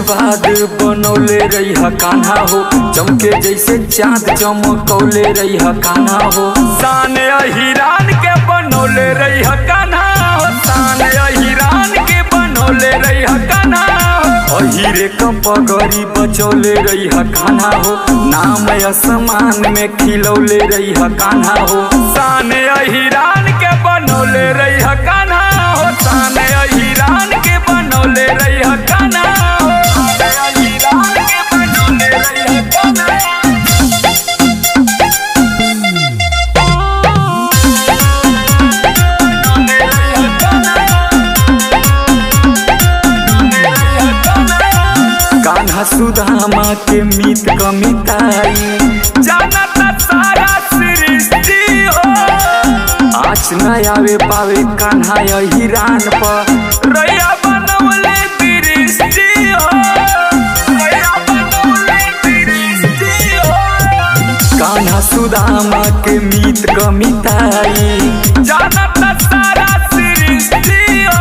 आशीर्वाद बनौले रही कान्हा हो, चमके जैसे चाँद चमकौले रही कान्हा हो। शान अहिरान के बनौले रही कान्हा हो, शान अहिरान के बनौले रही कान्हा हो। अहिरे का पगड़ी बचौले रही कान्हा हो, नाम आसमान में खिलौले रही कान्हा हो। शान अहिरान के बनौले रही कान्हा हो, शान अहिरान के बनौले रही कान्हा हो, शान अहिरान के बनौले रही कान्हा हो। कान्हा सुदामा के मीत कमिताई, जानता सारा सृष्टि हो। आज न आवे पावे कान्हा अहिरान पर, रैया बनौले दृष्टि हो, रैया बनौले दृष्टि हो। कान्हा सुदामा के मीत कमिताई, जानता सारा सृष्टि हो।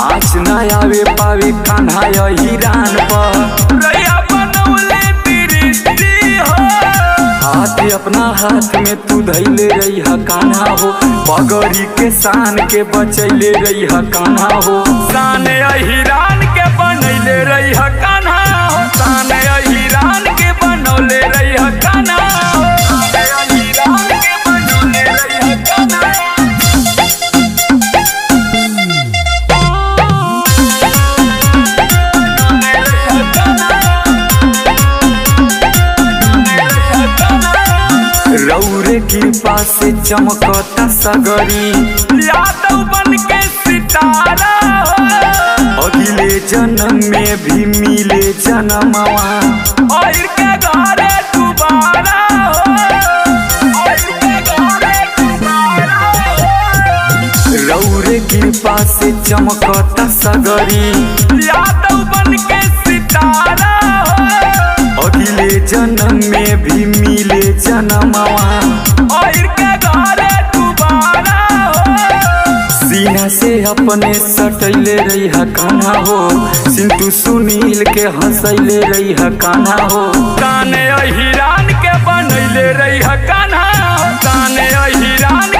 आज न आवे पावे कान्हा अहिरान पर, रैया बनौले दृष्टि हो। हाथ अपना हाथ में तू धैले रही कान्हा हो, पगड़ी के शान के बचैले रही कान्हा हो। शान अहिरान के बनैले रही कान्हा हो, शान अहिरान के बनौले रही कान्हा हो, शान अहिरान के बनौले रही कान्हा हो। रौरे कृपा से चमकता सगरी, यादव बन के सितारा हो। अगले जन्म में भी मिले जन्मवा, और के घरे दोबारा हो, और के घरे दोबारा हो। रौरे कृपा से चमकता सगरी, यादव बन के सितारा हो। अगले जन्म में भी मिले जन्मवा, और के घरे दोबारा हो। सीना से अपने सटैले रही कान्हा हो, सिंटू सुनील के हंसैले रही कान्हा हो। कान अहिरान के बनैले रही कान्हा हो, कान अहिरान